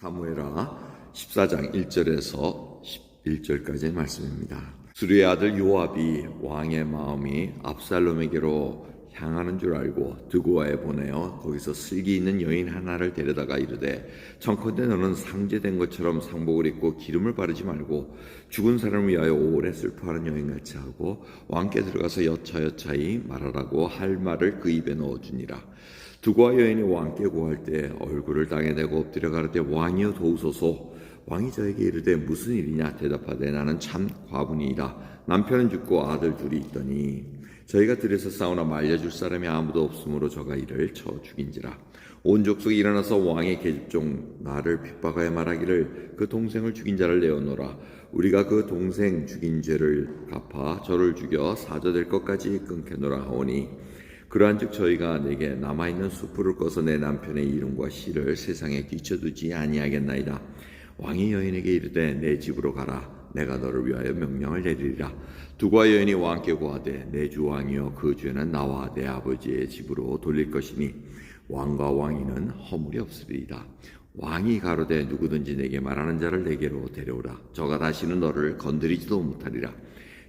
사무엘하 14장 1절에서 11절까지의 말씀입니다. 수리의 아들 요압이 왕의 마음이 압살롬에게로 향하는 줄 알고 드고아에 보내어 거기서 슬기 있는 여인 하나를 데려다가 이르되, 청컨대 너는 상제된 것처럼 상복을 입고 기름을 바르지 말고 죽은 사람을 위하여 오래 슬퍼하는 여인같이 하고 왕께 들어가서 여차여차히 말하라고 할 말을 그 입에 넣어주니라. 드고아 여인이 왕께 구할 때 얼굴을 땅에 대고 엎드려 가로되, 왕이여 도우소서. 왕이 저에게 이르되 무슨 일이냐? 대답하되, 나는 참 과부니이다. 남편은 죽고 아들 둘이 있더니 저희가 들에서 싸우나 말려줄 사람이 아무도 없으므로 저가 이를 쳐 죽인지라. 온 족속이 일어나서 왕의 계집종 나를 핍박하여 말하기를, 그 동생을 죽인 자를 내어놓으라. 우리가 그 동생 죽인 죄를 갚아 저를 죽여 사자될 것까지 끊겨놓으라 하오니, 그러한즉 저희가 내게 남아있는 숯불을 꺼서 내 남편의 이름과 시를 세상에 끼쳐두지 아니하겠나이다. 왕이 여인에게 이르되, 내 집으로 가라. 내가 너를 위하여 명령을 내리리라. 두고아 여인이 왕께 고하되, 내 주 왕이여, 그 죄는 나와 내 아버지의 집으로 돌릴 것이니 왕과 왕위는 허물이 없으리이다. 왕이 가로되, 누구든지 내게 말하는 자를 내게로 데려오라. 저가 다시는 너를 건드리지도 못하리라.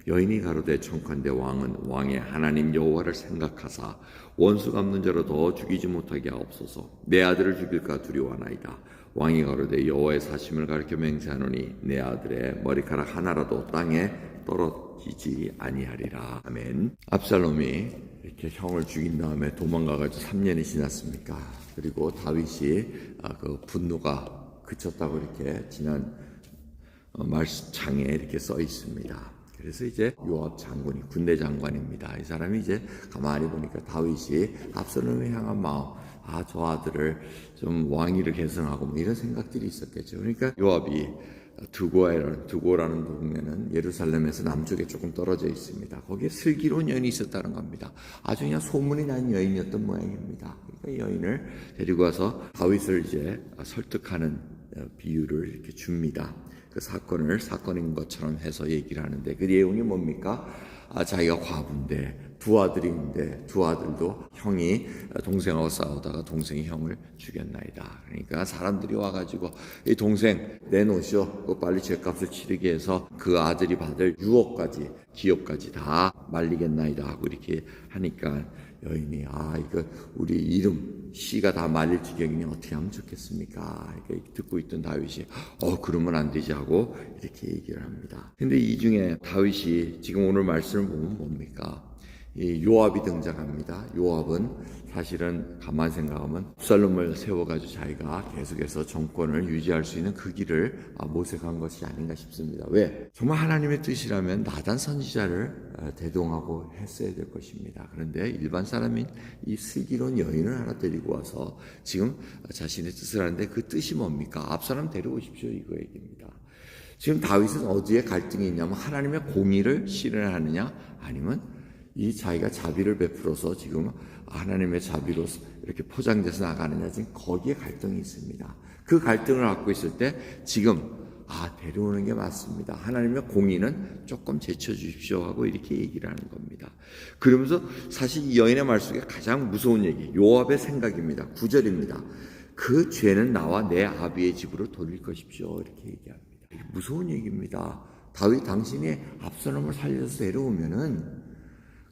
여인이 가로되, 청컨대 왕은 왕의 하나님 여호와를 생각하사 원수 갚는 자로 더 죽이지 못하게 하옵소서. 내 아들을 죽일까 두려워하나이다. 왕이 가로되, 여호와의 사심을 가리켜 맹세하노니 내 아들의 머리카락 하나라도 땅에 떨어지지 아니하리라. 아멘. 압살롬이 이렇게 형을 죽인 다음에 도망가가지고 3년이 지났습니까? 그리고 다윗이 그 분노가 그쳤다고 이렇게 지난 말장에 이렇게 써 있습니다. 그래서 이제 요압 장군이 군대 장관입니다. 이 사람이 이제 가만히 보니까 다윗이 압살롬을 향한 마음, 저 아들을 좀 왕위를 계승하고 뭐 이런 생각들이 있었겠죠. 그러니까 요압이 두고라는 동네는 예루살렘에서 남쪽에 조금 떨어져 있습니다. 거기에 슬기로운 여인이 있었다는 겁니다. 아주 그냥 소문이 난 여인이었던 모양입니다. 그러니까 여인을 데리고 와서 다윗을 이제 설득하는 비유를 이렇게 줍니다. 그 사건을 사건인 것처럼 해서 얘기를 하는데, 그 내용이 뭡니까? 자기가 과부인데 두 아들이 있는데 두 아들도 형이 동생하고 싸우다가 동생이 형을 죽였나이다. 그러니까 사람들이 와가지고 이 동생 내놓으시오. 그 빨리 죄값을 치르게 해서 그 아들이 받을 유업까지 기업까지 다 말리겠나이다 하고 이렇게 하니까 여인이 이거 우리 이름 시가 다 말릴 지경이니 어떻게 하면 좋겠습니까? 그러니까 듣고 있던 다윗이 그러면 안 되지 하고 이렇게 얘기를 합니다. 근데 이 중에 다윗이 지금 오늘 말씀을 보면 뭡니까? 이 요압이 등장합니다. 요압은 사실은 가만 생각하면 압살롬을 세워가지고 자기가 계속해서 정권을 유지할 수 있는 그 길을 모색한 것이 아닌가 싶습니다. 왜? 정말 하나님의 뜻이라면 나단 선지자를 대동하고 했어야 될 것입니다. 그런데 일반 사람인 이 슬기로운 여인을 하나 데리고 와서 지금 자신의 뜻을 하는데, 그 뜻이 뭡니까? 압살롬 데려오십시오, 이거 얘기입니다. 지금 다윗은 어디에 갈등이 있냐면 하나님의 공의를 실현하느냐, 아니면 이 자기가 자비를 베풀어서 지금 하나님의 자비로 이렇게 포장돼서 나가느냐, 지금 거기에 갈등이 있습니다. 그 갈등을 갖고 있을 때 지금 데려오는 게 맞습니다. 하나님의 공의는 조금 제쳐주십시오 하고 이렇게 얘기를 하는 겁니다. 그러면서 사실 이 여인의 말 속에 가장 무서운 얘기, 요압의 생각입니다. 9절입니다. 그 죄는 나와 내 아비의 집으로 돌릴 것이십시오, 이렇게 얘기합니다. 이게 무서운 얘기입니다. 다윗, 당신이 압살롬을 살려서 데려오면은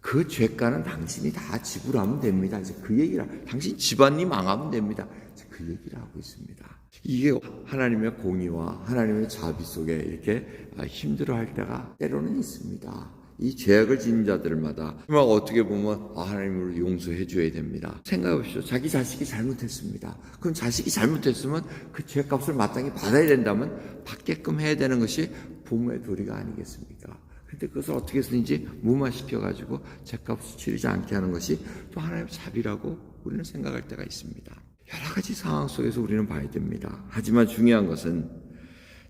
그 죄가는 당신이 다 지불하면 됩니다. 이제 그 얘기를, 당신 집안이 망하면 됩니다. 이제 그 얘기를 하고 있습니다. 이게 하나님의 공의와 하나님의 자비 속에 이렇게 힘들어할 때가 때로는 있습니다. 이 죄악을 지은 자들마다 정말 어떻게 보면 하나님을 용서해 줘야 됩니다. 생각해 보십시오. 자기 자식이 잘못했습니다. 그럼 자식이 잘못했으면 그 죄값을 마땅히 받아야 된다면 받게끔 해야 되는 것이 부모의 도리가 아니겠습니까? 근데 그것을 어떻게 해서든지 무마시켜가지고 죄값을 치르지 않게 하는 것이 또 하나님의 자비라고 우리는 생각할 때가 있습니다. 여러 가지 상황 속에서 우리는 봐야 됩니다. 하지만 중요한 것은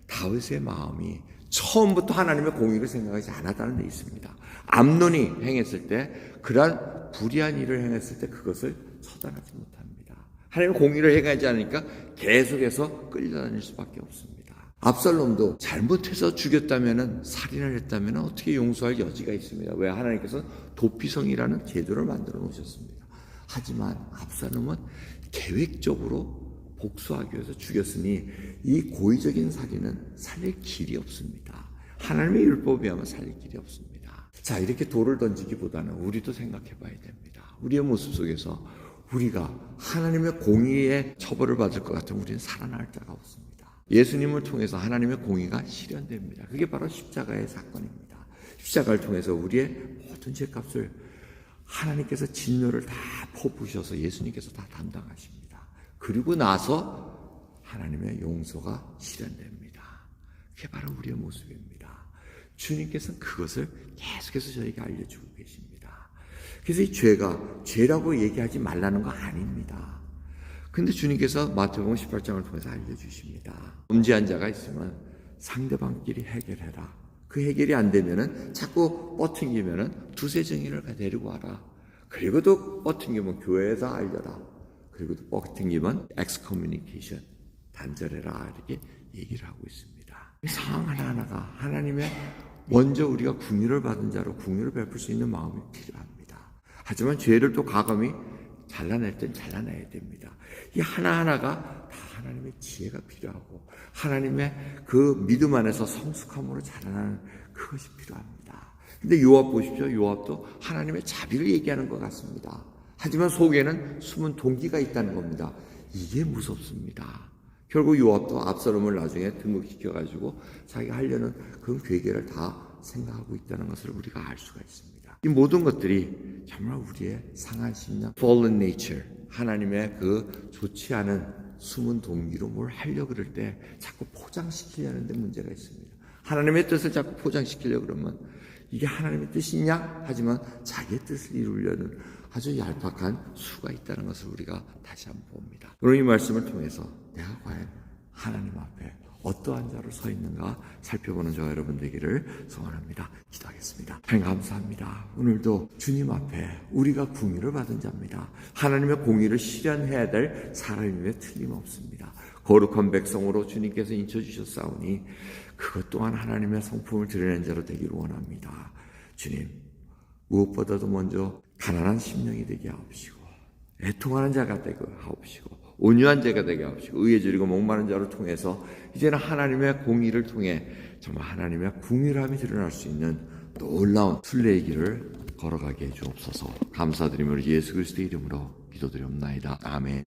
다윗의 마음이 처음부터 하나님의 공의를 생각하지 않았다는 데 있습니다. 암논이 행했을 때, 그러한 불의한 일을 행했을 때 그것을 처단하지 못합니다. 하나님의 공의를 행하지 않으니까 계속해서 끌려다닐 수밖에 없습니다. 압살롬도 잘못해서 죽였다면, 살인을 했다면 어떻게 용서할 여지가 있습니다. 왜? 하나님께서 도피성이라는 제도를 만들어 놓으셨습니다. 하지만 압살롬은 계획적으로 복수하기 위해서 죽였으니 이 고의적인 살인은 살릴 길이 없습니다. 하나님의 율법에 하면 살릴 길이 없습니다. 자, 이렇게 돌을 던지기보다는 우리도 생각해 봐야 됩니다. 우리의 모습 속에서 우리가 하나님의 공의의 처벌을 받을 것 같으면 우리는 살아날 자가 없습니다. 예수님을 통해서 하나님의 공의가 실현됩니다. 그게 바로 십자가의 사건입니다. 십자가를 통해서 우리의 모든 죄값을 하나님께서 진노를 다 퍼부으셔서 예수님께서 다 담당하십니다. 그리고 나서 하나님의 용서가 실현됩니다. 그게 바로 우리의 모습입니다. 주님께서는 그것을 계속해서 저에게 알려주고 계십니다. 그래서 이 죄가 죄라고 얘기하지 말라는 거 아닙니다. 근데 주님께서 마태복음 18장을 통해서 알려주십니다. 범죄한 자가 있으면 상대방끼리 해결해라. 그 해결이 안 되면은 자꾸 뻗팅기면은 두세 증인을 데리고 와라. 그리고 또 뻗팅기면 교회에서 알려라. 그리고 또 뻗팅기면 excommunication, 단절해라. 이렇게 얘기를 하고 있습니다. 상황 하나하나가 하나님의 먼저 우리가 긍휼을 받은 자로 긍휼을 베풀 수 있는 마음이 필요합니다. 하지만 죄를 또 과감히 잘라낼 땐 잘라내야 됩니다. 이 하나하나가 다 하나님의 지혜가 필요하고 하나님의 그 믿음 안에서 성숙함으로 자라나는 그것이 필요합니다. 근데 요압 보십시오. 요압도 하나님의 자비를 얘기하는 것 같습니다. 하지만 속에는 숨은 동기가 있다는 겁니다. 이게 무섭습니다. 결국 요압도 압살롬을 나중에 등극시켜가지고 자기가 하려는 그 괴계를 다 생각하고 있다는 것을 우리가 알 수가 있습니다. 이 모든 것들이 정말 우리의 상한 심령, fallen nature, 하나님의 그 좋지 않은 숨은 동기로 뭘 하려고 그럴 때 자꾸 포장시키려는 데 문제가 있습니다. 하나님의 뜻을 자꾸 포장시키려고 그러면 이게 하나님의 뜻이냐? 하지만 자기의 뜻을 이루려는 아주 얄팍한 수가 있다는 것을 우리가 다시 한번 봅니다. 오늘 이 말씀을 통해서 내가 과연 하나님 앞에 어떠한 자로 서 있는가 살펴보는 저와 여러분 되기를 소원합니다. 기도하겠습니다. 하나님 감사합니다. 오늘도 주님 앞에 우리가 공의를 받은 자입니다. 하나님의 공의를 실현해야 될 사람임에 틀림없습니다. 거룩한 백성으로 주님께서 인쳐주셨사오니 그것 또한 하나님의 성품을 드러낸 자로 되기를 원합니다. 주님, 무엇보다도 먼저 가난한 심령이 되게 하옵시고 애통하는 자가 되게 하옵시고 온유한 자가 되게 하옵시고 의에 줄이고 목마른 자를 통해서 이제는 하나님의 공의를 통해 정말 하나님의 궁휼함이 드러날 수 있는 놀라운 순례의 길을 걸어가게 해 주옵소서. 감사드리며 예수 그리스도의 이름으로 기도드리옵나이다. 아멘.